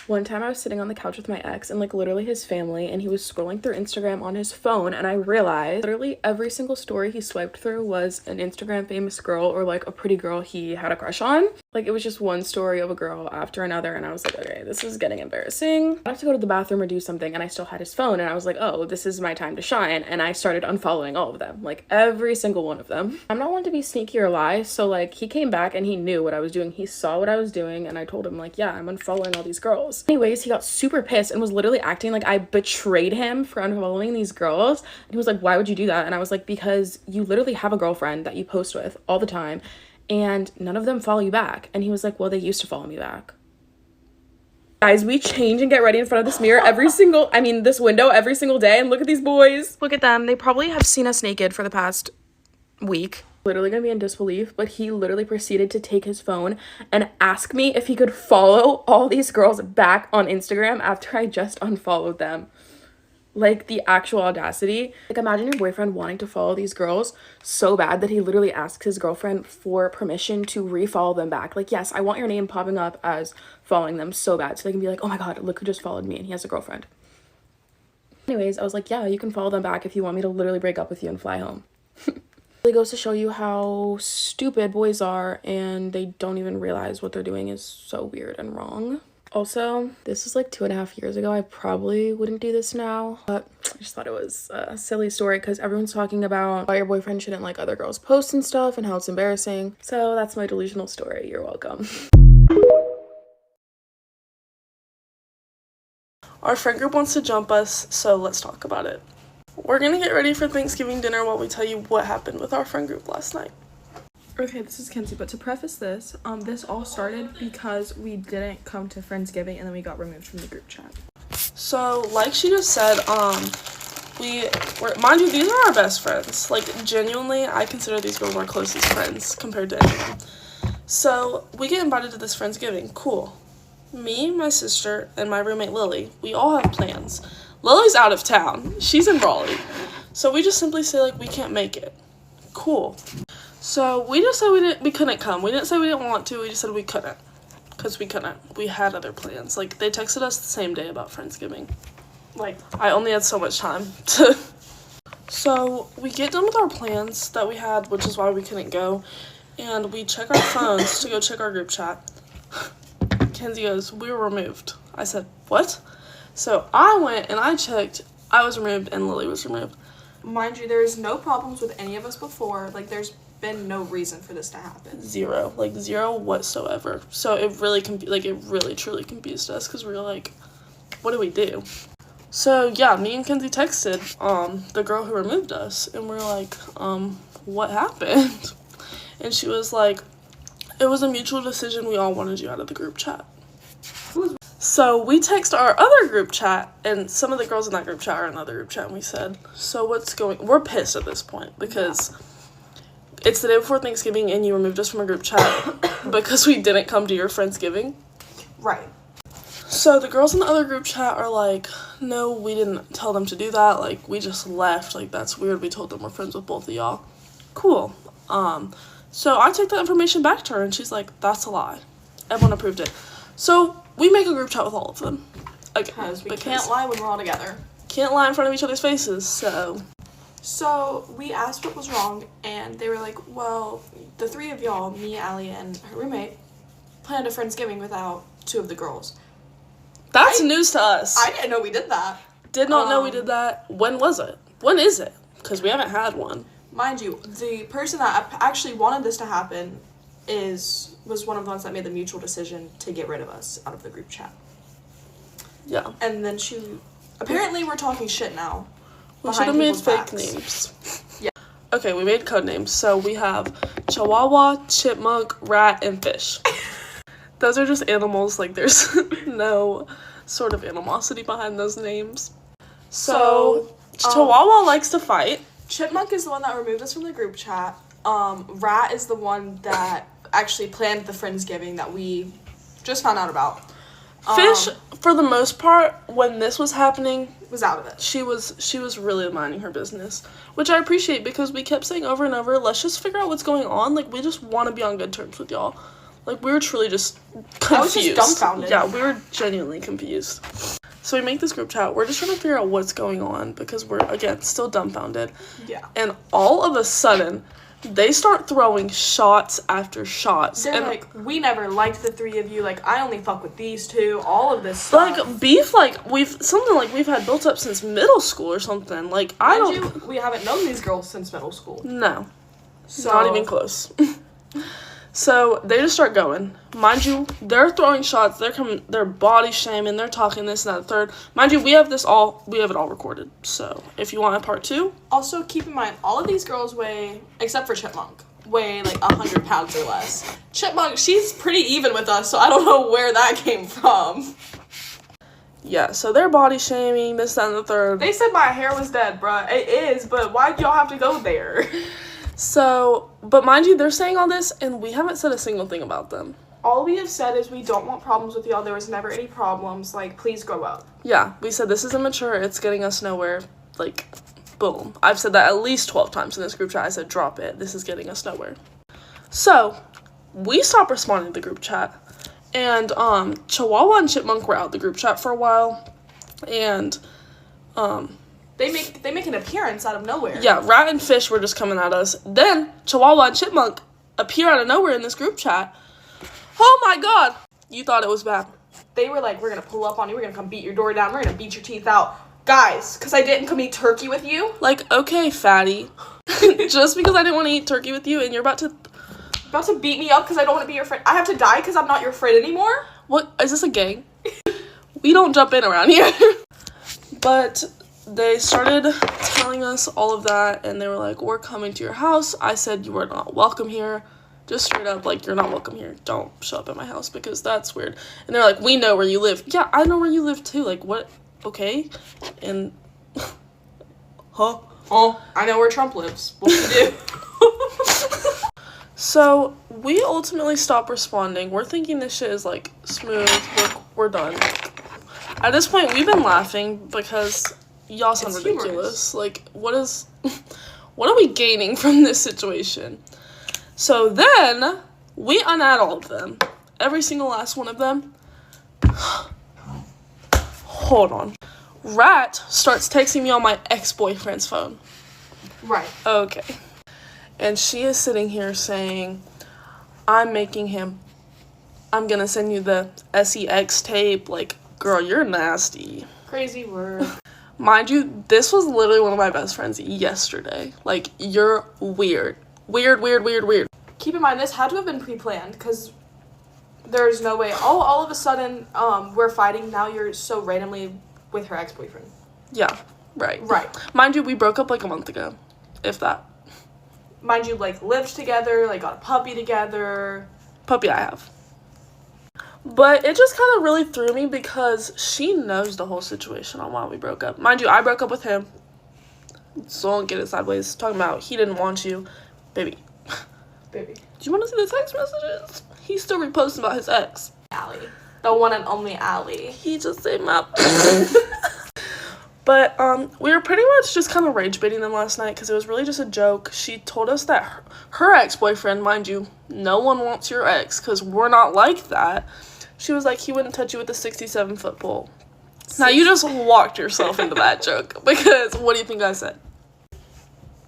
One time I was sitting on the couch with my ex and like literally his family, and he was scrolling through Instagram on his phone, and I realized literally every single story he swiped through was an Instagram famous girl or like a pretty girl he had a crush on. Like it was just one story of a girl after another, and I was like, okay, this is getting embarrassing. I have to go to the bathroom or do something, and I still had his phone, and I was like, oh, this is my time to shine, and I started unfollowing all of them, like every single one of them. I'm not one to be sneaky or lie, so like he came back and he knew what I was doing. He saw what I was doing, and I told him like, yeah, I'm unfollowing all these girls. Anyways, he got super pissed and was literally acting like I betrayed him for unfollowing these girls. And he was like, why would you do that? And I was like, because you literally have a girlfriend that you post with all the time and none of them follow you back. And he was like, well, they used to follow me back. Guys, we change and get ready in front of this mirror this window every single day, and look at these boys. Look at them. They probably have seen us naked for the past week. Literally gonna be in disbelief, but he literally proceeded to take his phone and ask me if he could follow all these girls back on Instagram after I just unfollowed them. Like, the actual audacity. Like, imagine your boyfriend wanting to follow these girls so bad that he literally asks his girlfriend for permission to refollow them back. Like, yes, I want your name popping up as following them so bad so they can be like, oh my god, look who just followed me and he has a girlfriend. Anyways, I was like, yeah, you can follow them back if you want me to literally break up with you and fly home. It goes to show you how stupid boys are, and they don't even realize what they're doing is so weird and wrong. Also, this is like 2.5 years ago. I probably wouldn't do this now, but I just thought it was a silly story because everyone's talking about why your boyfriend shouldn't like other girls' posts and stuff and how it's embarrassing. So that's my delusional story. You're welcome. Our friend group wants to jump us, so let's talk about it. We're gonna get ready for Thanksgiving dinner while we tell you what happened with our friend group last night. Okay, this is Kenzie, but to preface this, this all started because we didn't come to Friendsgiving and then we got removed from the group chat. So, like she just said, mind you, these are our best friends. Like, genuinely, I consider these girls our closest friends compared to anyone. So, we get invited to this Friendsgiving. Cool. Me, my sister, and my roommate Lily, we all have plans. Lily's out of town. She's in Raleigh. So we just simply say, like, we can't make it. Cool. So we just said we couldn't come. We didn't say we didn't want to. We just said we couldn't. Because we couldn't. We had other plans. Like, they texted us the same day about Friendsgiving. Like, I only had so much time to... So we get done with our plans that we had, which is why we couldn't go. And we check our phones to go check our group chat. Kenzie goes, we were removed. I said, what? So I went and I checked. I was removed and Lily was removed. Mind you, there's no problems with any of us before. Like, there's been no reason for this to happen. Zero whatsoever. So it really truly confused us because we were like, what do we do? So yeah, me and Kenzie texted the girl who removed us, and we were like, what happened? And she was like, it was a mutual decision. We all wanted you out of the group chat. So we text our other group chat, and some of the girls in that group chat are in another group chat, and we said, we're pissed at this point because it's the day before Thanksgiving and you removed us from a group chat because we didn't come to your Friendsgiving. Right. So the girls in the other group chat are like, no, we didn't tell them to do that. Like, we just left. Like, that's weird. We told them we're friends with both of y'all. Cool. So I take that information back to her, and she's like, that's a lie. Everyone approved it. So we make a group chat with all of them. Again, because we can't lie when we're all together. Can't lie in front of each other's faces, so... So we asked what was wrong, and they were like, well, the three of y'all, me, Allie, and her roommate, planned a Friendsgiving without two of the girls. That's news to us. I didn't know we did that. Did not know we did that. When was it? When is it? Because we haven't had one. Mind you, the person that actually wanted this to happen was one of the ones that made the mutual decision to get rid of us out of the group chat. Yeah. And then apparently we're talking shit now. We should have made fake names. Yeah. Okay, we made code names. So we have Chihuahua, Chipmunk, Rat, and Fish. Those are just animals. Like, there's no sort of animosity behind those names. So Chihuahua likes to fight. Chipmunk is the one that removed us from the group chat. Rat is the one that actually planned the Friendsgiving that we just found out about. Fish, for the most part, when this was happening, was out of it. She was really minding her business, which I appreciate because we kept saying over and over, let's just figure out what's going on. Like, we just want to be on good terms with y'all. Like, we were truly just confused. I was just dumbfounded. Yeah, we were genuinely confused. So we make this group chat. We're just trying to figure out what's going on because we're, again, still dumbfounded. Yeah. And all of a sudden, they start throwing shots after shots. They're and like, we never liked the three of you. Like, I only fuck with these two. All of this stuff. Like, beef, like, we've had built up since middle school or something. Like, we haven't known these girls since middle school. No. So, not even close. So they just start going. Mind you, they're throwing shots. They're body shaming. They're talking this and that, third. Mind you, we have it all recorded. So if you want a part 2. Also, keep in mind, all of these girls weigh, except for Chipmunk, weigh like 100 pounds or less. Chipmunk, she's pretty even with us, so I don't know where that came from. Yeah, so they're body shaming, this, that, and the third. They said my hair was dead, bruh. It is, but why'd y'all have to go there? So, but mind you, they're saying all this, and we haven't said a single thing about them. All we have said is we don't want problems with y'all. There was never any problems. Like, please grow up. Yeah, we said this is immature. It's getting us nowhere. Like, boom. I've said that at least 12 times in this group chat. I said, drop it. This is getting us nowhere. So, we stopped responding to the group chat. And, Chihuahua and Chipmunk were out the group chat for a while. And, They make an appearance out of nowhere. yeah, Rat and Fish were just coming at us. Then, Chihuahua and Chipmunk appear out of nowhere in this group chat. Oh my god! You thought it was bad. They were like, we're gonna pull up on you, we're gonna come beat your door down, we're gonna beat your teeth out. Guys, because I didn't come eat turkey with you. Like, okay, fatty. Just because I didn't want to eat turkey with you and you're about to beat me up because I don't want to be your friend. I have to die because I'm not your friend anymore? What? Is this a gang? We don't jump in around here. But they started telling us all of that, and they were like, we're coming to your house. I said, you are not welcome here. Just straight up, like, you're not welcome here. Don't show up at my house because that's weird. And they're like, we know where you live. Yeah, I know where you live too. Like, what? Okay. And, huh? Oh, I know where Trump lives. What do you do? So, we ultimately stopped responding. We're thinking this shit is, like, smooth. We're done. At this point, we've been laughing because y'all sound It's ridiculous. Humorous. Like, what are we gaining from this situation? So then, we unadd all of them. Every single last one of them. Hold on. Rat starts texting me on my ex-boyfriend's phone. Right. Okay. And she is sitting here saying, I'm gonna send you the sex tape. Like, girl, you're nasty. Crazy word. Mind you, this was literally one of my best friends yesterday. Like, you're weird. Weird. Keep in mind, this had to have been pre-planned, because there's no way, all of a sudden, we're fighting, now you're so randomly with her ex-boyfriend. Yeah, right. Right. Mind you, we broke up like a month ago, if that. Mind you, like, lived together, like, got a puppy together. Puppy I have. But it just kind of really threw me because she knows the whole situation on why we broke up. Mind you, I broke up with him. So don't get it sideways. Talking about he didn't want you. Baby. Do you want to see the text messages? He's still reposting about his ex. Allie. The one and only Allie. He just said my... But, we were pretty much just kind of rage baiting them last night because it was really just a joke. She told us that her ex-boyfriend, mind you, no one wants your ex because we're not like that. She was like, he wouldn't touch you with a 67-foot pole. Now, you just walked yourself into that joke because what do you think I said?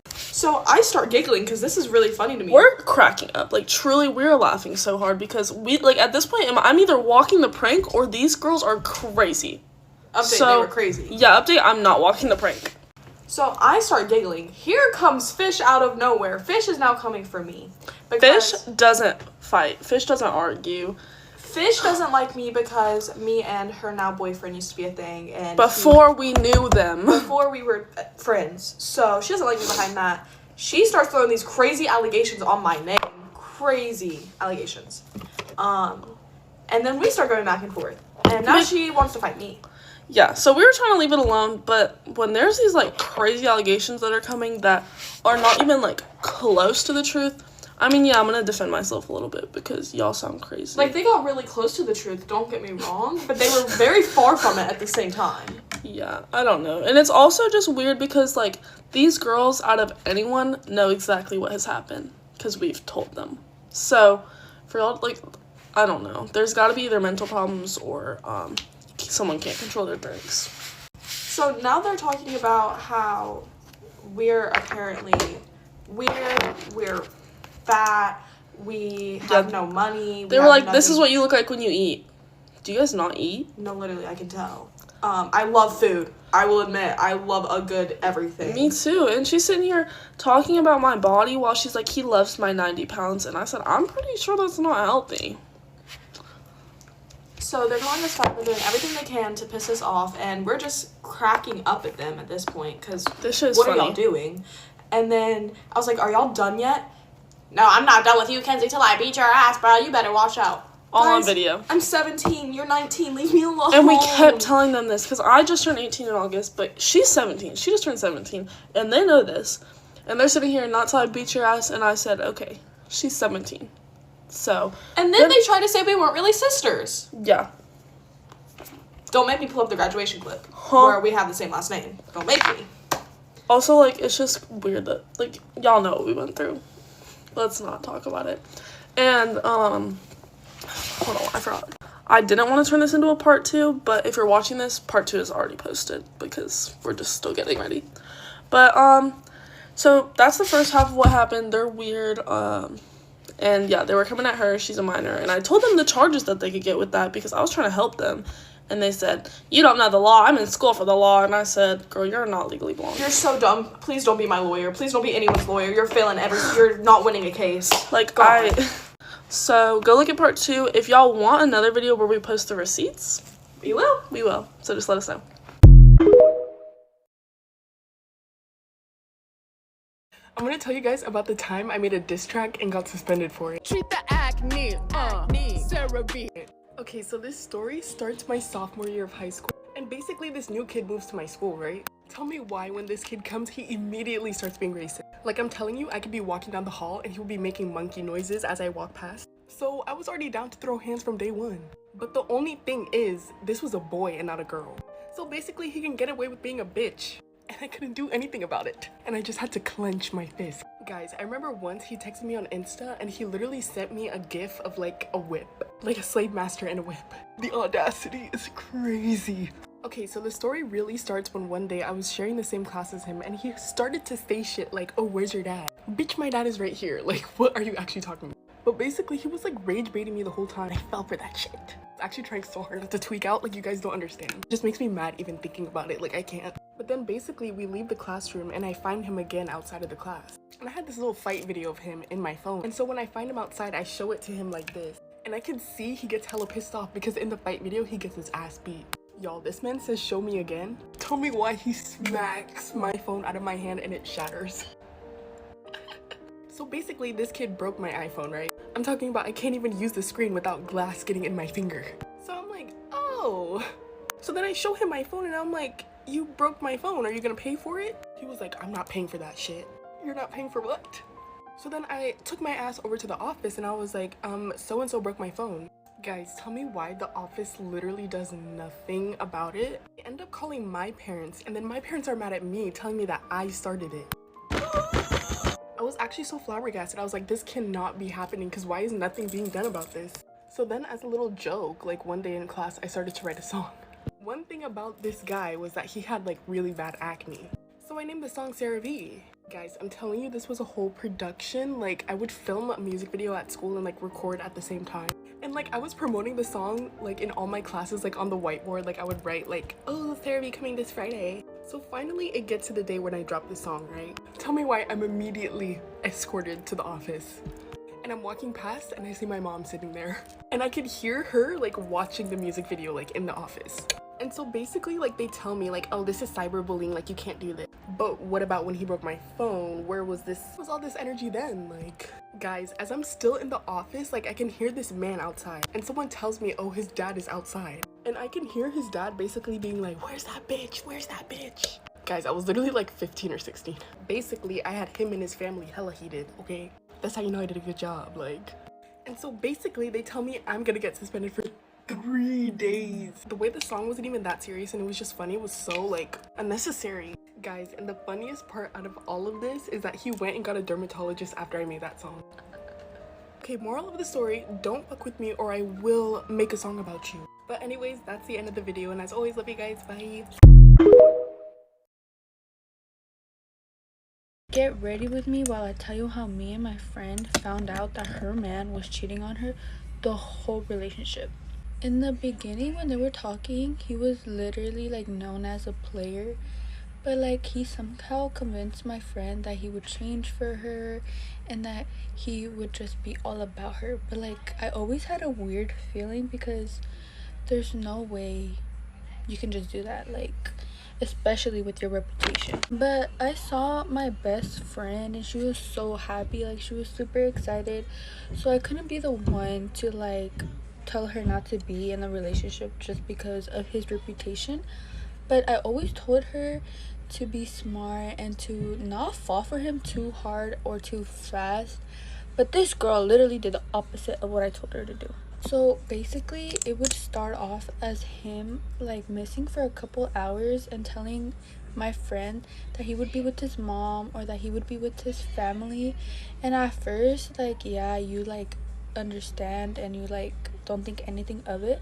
So I start giggling because this is really funny to me. We're cracking up. Like, truly, we're laughing so hard because at this point, I'm either walking the prank or these girls are crazy. Update, they were crazy. Yeah, update, I'm not walking the prank. So I start giggling. Here comes Fish out of nowhere. Fish is now coming for me. Fish doesn't fight. Fish doesn't argue. Fish doesn't like me because me and her now boyfriend used to be a thing. And before we knew them. Before we were friends. So she doesn't like me behind that. She starts throwing these crazy allegations on my name. Crazy allegations. And then we start going back and forth. And now she wants to fight me. Yeah, so we were trying to leave it alone, but when there's these, like, crazy allegations that are coming that are not even, like, close to the truth, I mean, yeah, I'm gonna defend myself a little bit because y'all sound crazy. Like, they got really close to the truth, don't get me wrong, but they were very far from it at the same time. Yeah, I don't know. And it's also just weird because, like, these girls, out of anyone, know exactly what has happened because we've told them. So, for y'all, like, I don't know. There's got to be either mental problems or someone can't control their drinks. So now they're talking about how we're apparently we're fat, we have no money. They were like, this is what you look like when you eat. Do you guys not eat? No, literally, I can tell. I love food. I will admit, I love a good everything. Me too. And she's sitting here talking about my body while she's like, he loves my 90 pounds. And I said, I'm pretty sure that's not healthy. So they're calling us fat. They're doing everything they can to piss us off. And we're just cracking up at them at this point. Because what funny. are y'all doing? And then I was like, are y'all done yet? No, I'm not done with you, Kenzie, till I beat your ass, bro. You better watch out. All Guys, on video. I'm 17. You're 19. Leave me alone. And we kept telling them this because I just turned 18 in August, but she's 17. She just turned 17. And they know this. And they're sitting here, not till I beat your ass. And I said, okay, she's 17. So. And then they tried to say we weren't really sisters. Yeah. Don't make me pull up the graduation clip where we have the same last name. Don't make me. Also, like, it's just weird that, like, y'all know what we went through. Let's not talk about it. And, hold on, I forgot. I didn't want to turn this into a part 2, but if you're watching this, part 2 is already posted because we're just still getting ready. But, so that's the first half of what happened. They're weird, and yeah, they were coming at her. She's a minor, and I told them the charges that they could get with that because I was trying to help them. And they said, you don't know the law. I'm in school for the law. And I said, girl, you're not legally blonde. You're so dumb. Please don't be my lawyer. Please don't be anyone's lawyer. You're failing you're not winning a case. Like, God. So go look at part 2. If y'all want another video where we post the receipts, we will. We will. So just let us know. I'm gonna tell you guys about the time I made a diss track and got suspended for it. Treat the acne, Sarah B. Okay, so this story starts my sophomore year of high school. And basically this new kid moves to my school, right? Tell me why when this kid comes, he immediately starts being racist. Like, I'm telling you, I could be walking down the hall and he will be making monkey noises as I walk past. So I was already down to throw hands from day one. But the only thing is, this was a boy and not a girl. So basically he can get away with being a bitch. And I couldn't do anything about it. And I just had to clench my fist. Guys, I remember once he texted me on Insta and he literally sent me a gif of like a whip. Like a slave master and a whip. The audacity is crazy. Okay, so the story really starts when one day I was sharing the same class as him and he started to say shit like, oh, where's your dad? Bitch, my dad is right here. Like, what are you actually talking about? But basically, he was like rage baiting me the whole time. I fell for that shit. Actually trying so hard not to tweak out, like you guys don't understand. It just makes me mad even thinking about it, like I can't. But then basically we leave the classroom and I find him again outside of the class. And I had this little fight video of him in my phone. And so when I find him outside, I show it to him like this. And I can see he gets hella pissed off because in the fight video, he gets his ass beat. Y'all, this man says, show me again. Tell me why he smacks my phone out of my hand and it shatters. So basically, this kid broke my iPhone, right? I'm talking about I can't even use the screen without glass getting in my finger. So I'm like, oh. So then I show him my phone and I'm like, you broke my phone. Are you gonna pay for it? He was like, I'm not paying for that shit. You're not paying for what? So then I took my ass over to the office and I was like, so-and-so broke my phone. Guys, tell me why the office literally does nothing about it. I end up calling my parents and then my parents are mad at me telling me that I started it. I was actually so flabbergasted. I was like, this cannot be happening because why is nothing being done about this? So then as a little joke, like one day in class, I started to write a song. One thing about this guy was that he had like really bad acne. So I named the song Sarah V. Guys, I'm telling you, this was a whole production. Like I would film a music video at school and like record at the same time. And like I was promoting the song like in all my classes, like on the whiteboard, like I would write like, oh, Sarah V coming this Friday. So finally it gets to the day when I drop the song, right? Tell me why I'm immediately escorted to the office. And I'm walking past and I see my mom sitting there. And I could hear her like watching the music video like in the office. And so basically like they tell me like, oh, this is cyberbullying, like you can't do this. But what about when he broke my phone? Where was all this energy then? Like, guys, as I'm still in the office, like I can hear this man outside and someone tells me, oh, his dad is outside. And I can hear his dad basically being like, where's that bitch? Where's that bitch? Guys, I was literally like 15 or 16. Basically, I had him and his family hella heated, okay? That's how you know I did a good job, like. And so basically they tell me I'm gonna get suspended for 3 days. The way the song wasn't even that serious and it was just funny, it was so like unnecessary. Guys, and the funniest part out of all of this is that he went and got a dermatologist after I made that song. Okay, moral of the story, don't fuck with me or I will make a song about you. But anyways, that's the end of the video, and as always, love you guys. Bye. Get ready with me while I tell you how me and my friend found out that her man was cheating on her the whole relationship. In the beginning, when they were talking, he was literally like known as a player, but like he somehow convinced my friend that he would change for her and that he would just be all about her. But like I always had a weird feeling because there's no way you can just do that, like especially with your reputation. But I saw my best friend and she was so happy, like she was super excited, so I couldn't be the one to like tell her not to be in a relationship just because of his reputation. But I always told her to be smart and to not fall for him too hard or too fast. But this girl literally did the opposite of what I told her to do. So basically, it would start off as him like missing for a couple hours and telling my friend that he would be with his mom or that he would be with his family. And at first, like, yeah, you like understand and you like don't think anything of it,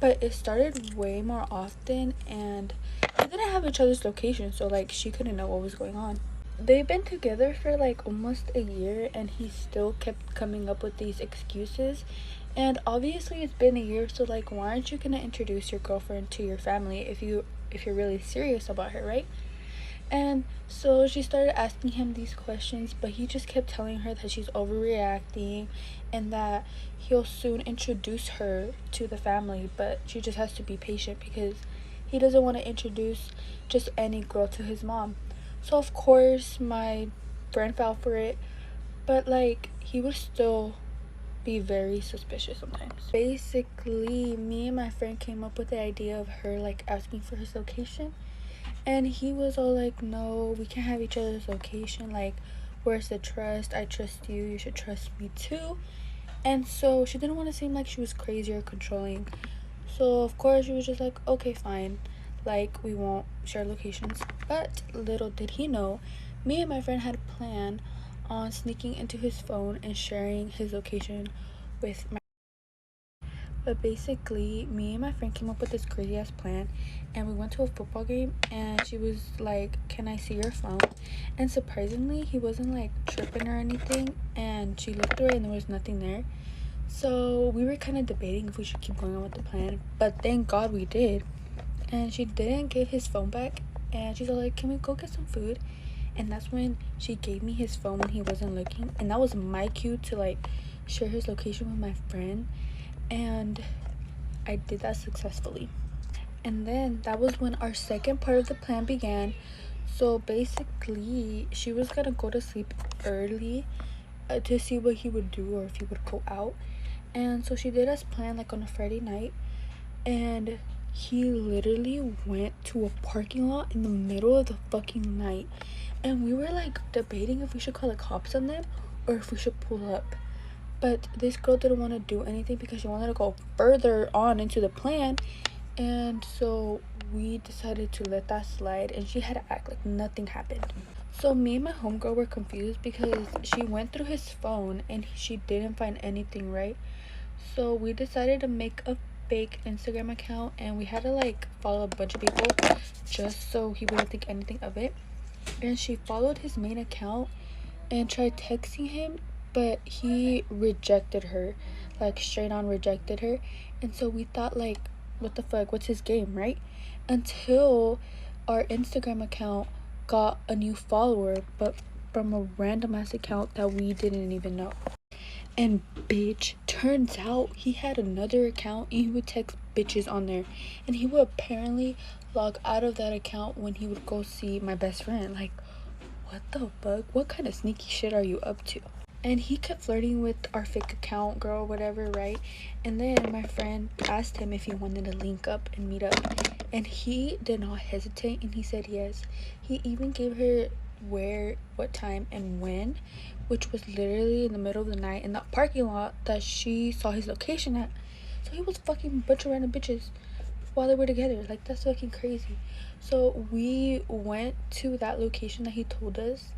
but it started way more often and they didn't have each other's location, so like she couldn't know what was going on. They've been together for like almost a year and he still kept coming up with these excuses. And obviously it's been a year, so like why aren't you gonna introduce your girlfriend to your family if you're really serious about her, right? And so she started asking him these questions, but he just kept telling her that she's overreacting and that he'll soon introduce her to the family, but she just has to be patient because he doesn't want to introduce just any girl to his mom. So of course my friend fell for it, but like he would still be very suspicious sometimes. Basically, me and my friend came up with the idea of her like asking for his location, and he was all like, no, we can't have each other's location, like where's the trust? I trust you, you should trust me too. And so she didn't want to seem like she was crazy or controlling, so of course she was just like, okay, fine, like we won't share locations. But little did he know, me and my friend had a plan on sneaking into his phone and sharing his location with my. But basically, me and my friend came up with this crazy ass plan, and we went to a football game, and she was like, can I see your phone? And surprisingly, he wasn't like tripping or anything, and she looked through it and there was nothing there. So we were kind of debating if we should keep going on with the plan, but thank God we did. And she didn't give his phone back, and she's all like, can we go get some food? And that's when she gave me his phone when he wasn't looking, and that was my cue to like share his location with my friend, and I did that successfully. And then that was when our second part of the plan began. So basically she was gonna go to sleep early to see what he would do or if he would go out. And so she did as planned, like on a Friday night, and he literally went to a parking lot in the middle of the fucking night, and we were like debating if we should call the cops on them or if we should pull up. But this girl didn't want to do anything because she wanted to go further on into the plan, and so we decided to let that slide, and she had to act like nothing happened. So me and my homegirl were confused because she went through his phone and she didn't find anything, right? So we decided to make a fake Instagram account, and we had to like follow a bunch of people just so he wouldn't think anything of it. And she followed his main account and tried texting him, but he rejected her, like straight on rejected her. And so we thought like, what the fuck, what's his game, right? Until our Instagram account got a new follower, but from a random ass account that we didn't even know. And bitch, turns out he had another account and he would text bitches on there, and he would apparently log out of that account when he would go see my best friend. Like, what the fuck, what kind of sneaky shit are you up to? And he kept flirting with our fake account girl, whatever, right? And then my friend asked him if he wanted to link up and meet up, and he did not hesitate and he said yes. He even gave her where, what time, and when, which was literally in the middle of the night in the parking lot that she saw his location at. So he was fucking a bunch of random bitches while they were together. Like, that's fucking crazy. So we went to that location that he told us,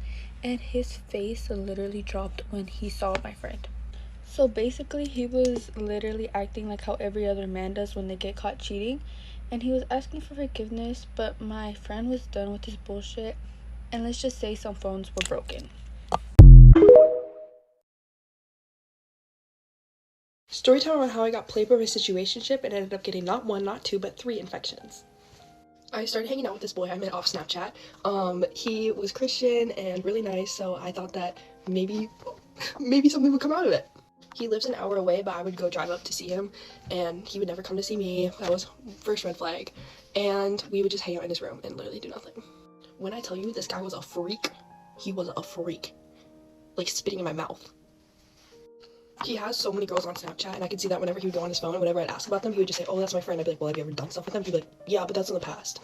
and his face literally dropped when he saw my friend. So basically, he was literally acting like how every other man does when they get caught cheating. And he was asking for forgiveness, but my friend was done with his bullshit. And let's just say some phones were broken. Story time on how I got played by my situationship and ended up getting not one, not two, but 3 infections. I started hanging out with this boy I met off Snapchat. He was Christian and really nice, so I thought that maybe something would come out of it. He lives an hour away, but I would go drive up to see him, and he would never come to see me. That was first red flag. And we would just hang out in his room and literally do nothing. When I tell you this guy was a freak, he was a freak. Like spitting in my mouth. He has so many girls on Snapchat, and I could see that whenever he would go on his phone and whenever I'd ask about them, he would just say, oh, that's my friend. I'd be like, well, have you ever done stuff with them? He'd be like, yeah, but that's in the past.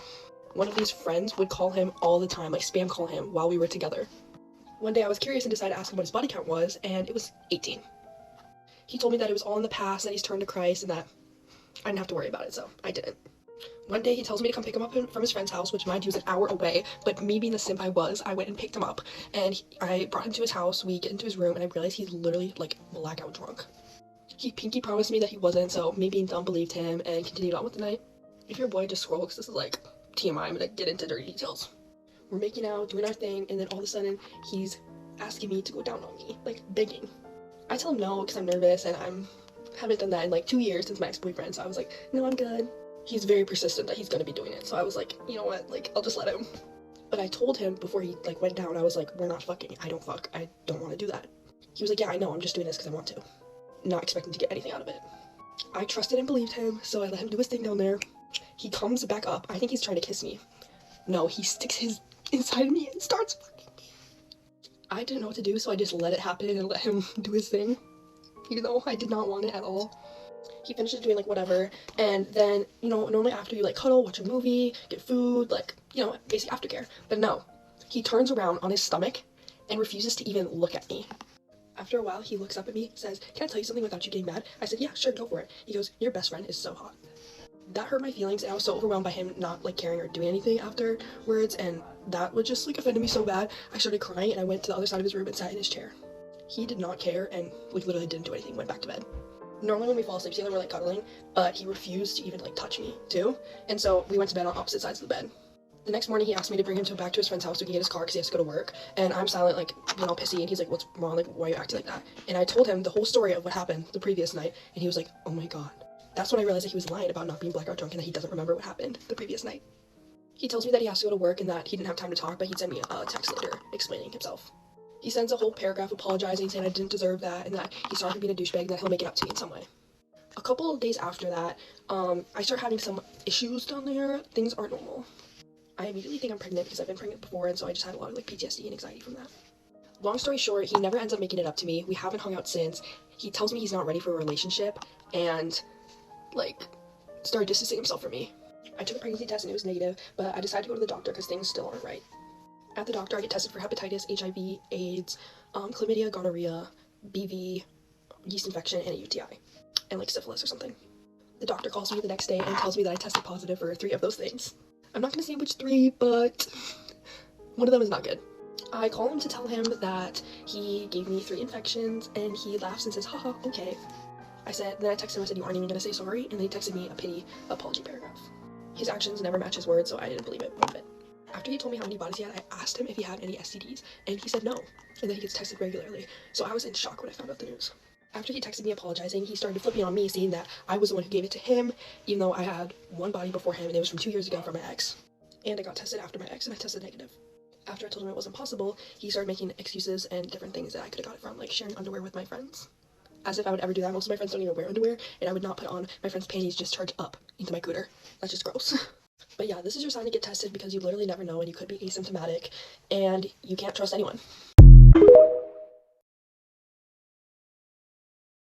One of these friends would call him all the time, like spam call him while we were together. One day I was curious and decided to ask him what his body count was, and it was 18. He told me that it was all in the past, that he's turned to Christ, and that I didn't have to worry about it, so I didn't. One day he tells me to come pick him up from his friend's house, which mind you was an hour away, but me being the simp I was, I went and picked him up, and I brought him to his house. We get into his room, and I realized he's literally like blackout drunk. He pinky promised me that he wasn't, so me being dumb believed him and continued on with the night. If your boy just scroll, because this is like TMI, I'm gonna get into dirty details. We're making out, doing our thing, and then all of a sudden he's asking me to go down on me, like begging. I tell him no because I'm nervous and haven't done that in like 2 years since my ex-boyfriend, so I was like, no, I'm good. He's very persistent that he's gonna be doing it, so I was like, you know what, like I'll just let him. But I told him before he like went down, I was like, we're not fucking, I don't fuck, I don't want to do that. He was like, yeah, I know, I'm just doing this because I want to. Not expecting to get anything out of it. I trusted and believed him, so I let him do his thing down there. He comes back up. I think he's trying to kiss me. No, he sticks his inside me and starts fucking me. I didn't know what to do, so I just let it happen and let him do his thing, even though I did not want it at all. He finishes doing like whatever, and then, you know, normally after you like cuddle, watch a movie, get food, like, you know, basic aftercare. But no, he turns around on his stomach and refuses to even look at me. After a while, he looks up at me, says, can I tell you something without you getting mad? I said, yeah, sure, go for it. He goes, your best friend is so hot. That hurt my feelings, and I was so overwhelmed by him not like caring or doing anything afterwards, and that would just like offended me so bad. I started crying, and I went to the other side of his room and sat in his chair. He did not care, and like literally didn't do anything, went back to bed. Normally when we fall asleep together, we're like cuddling, but he refused to even like touch me too, and so we went to bed on opposite sides of the bed. The next morning, he asked me to bring him back to his friend's house so he can get his car because he has to go to work. And I'm silent, like, being all pissy. And he's like, what's wrong? Like, why are you acting like that? And I told him the whole story of what happened the previous night. And he was like, oh my god. That's when I realized that he was lying about not being blackout drunk and that he doesn't remember what happened the previous night. He tells me that he has to go to work and that he didn't have time to talk, but he'd send me a text later explaining himself. He sends a whole paragraph apologizing, saying I didn't deserve that and that he's sorry for being a douchebag and that he'll make it up to me in some way. A couple of days after that, I start having some issues down there. Things aren't normal. I immediately think I'm pregnant because I've been pregnant before, and so I just had a lot of like PTSD and anxiety from that. Long story short, he never ends up making it up to me. We haven't hung out since. He tells me he's not ready for a relationship and like started distancing himself from me. I took a pregnancy test and it was negative, but I decided to go to the doctor because things still aren't right. At the doctor, I get tested for hepatitis, HIV, AIDS, chlamydia, gonorrhea, BV, yeast infection, and a UTI, and like syphilis or something. The doctor calls me the next day and tells me that I tested positive for 3 of those things. I'm not gonna say which 3, but one of them is not good. I call him to tell him that he gave me 3 infections, and he laughs and says, haha, okay. Then I texted him, I said, you aren't even gonna say sorry? And then he texted me a pity apology paragraph. His actions never match his words, so I didn't believe it one bit. After he told me how many bodies he had, I asked him if he had any STDs, and he said no, and that he gets tested regularly. So I was in shock when I found out the news. After he texted me apologizing, he started flipping on me, saying that I was the one who gave it to him, even though I had 1 body before him, and it was from 2 years ago from my ex. And I got tested after my ex, and I tested negative. After I told him it wasn't possible, he started making excuses and different things that I could have got it from, like sharing underwear with my friends. As if I would ever do that. Most of my friends don't even wear underwear, and I would not put on my friend's panties just charged up into my cooter. That's just gross. But yeah, this is your sign to get tested because you literally never know, and you could be asymptomatic, and you can't trust anyone.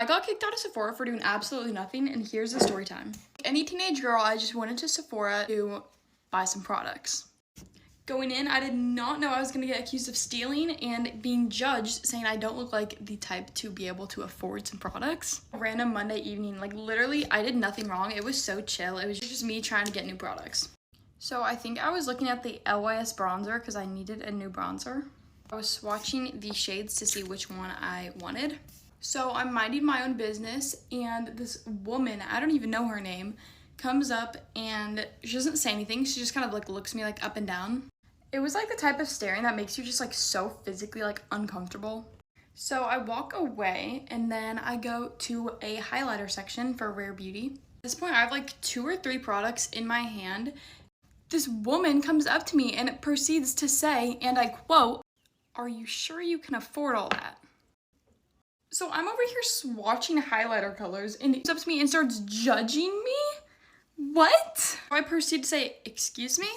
I got kicked out of Sephora for doing absolutely nothing, and here's the story time. Any teenage girl, I just went into Sephora to buy some products. Going in, I did not know I was gonna get accused of stealing and being judged, saying I don't look like the type to be able to afford some products. A random Monday evening, like literally, I did nothing wrong. It was so chill. It was just me trying to get new products. So I think I was looking at the LYS bronzer because I needed a new bronzer. I was swatching the shades to see which one I wanted. So I'm minding my own business, and this woman, I don't even know her name, comes up and she doesn't say anything. She just kind of like looks me like up and down. It was like the type of staring that makes you just like so physically like uncomfortable. So I walk away and then I go to a highlighter section for Rare Beauty. At this point, I have like 2 or 3 products in my hand. This woman comes up to me and proceeds to say, and I quote, "Are you sure you can afford all that?" So I'm over here swatching highlighter colors and he comes up to me and starts judging me? What? I proceed to say, "Excuse me?"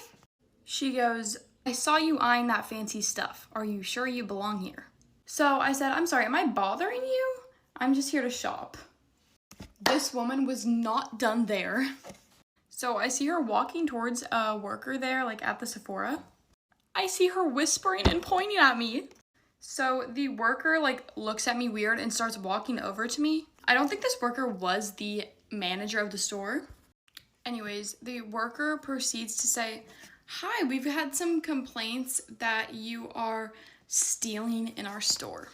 She goes, "I saw you eyeing that fancy stuff. Are you sure you belong here?" So I said, "I'm sorry, am I bothering you? I'm just here to shop." This woman was not done there. So I see her walking towards a worker there, like at the Sephora. I see her whispering and pointing at me. So the worker like looks at me weird and starts walking over to me. I don't think this worker was the manager of the store. Anyways, the worker proceeds to say, "Hi, we've had some complaints that you are stealing in our store."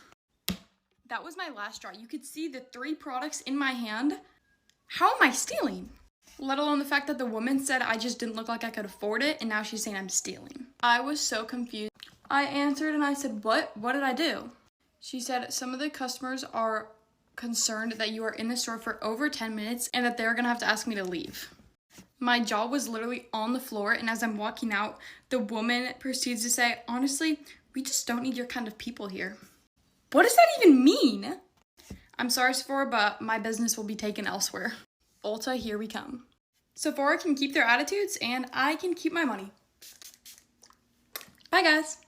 That was my last straw. You could see the 3 products in my hand. How am I stealing? Let alone the fact that the woman said I just didn't look like I could afford it, and now she's saying I'm stealing. I was so confused. I answered and I said, What did I do?" She said, "Some of the customers are concerned that you are in the store for over 10 minutes and that they're gonna have to ask me to leave." My jaw was literally on the floor, and as I'm walking out, the woman proceeds to say, "Honestly, we just don't need your kind of people here." What does that even mean? I'm sorry, Sephora, but my business will be taken elsewhere. Ulta, here we come. Sephora can keep their attitudes and I can keep my money. Bye, guys.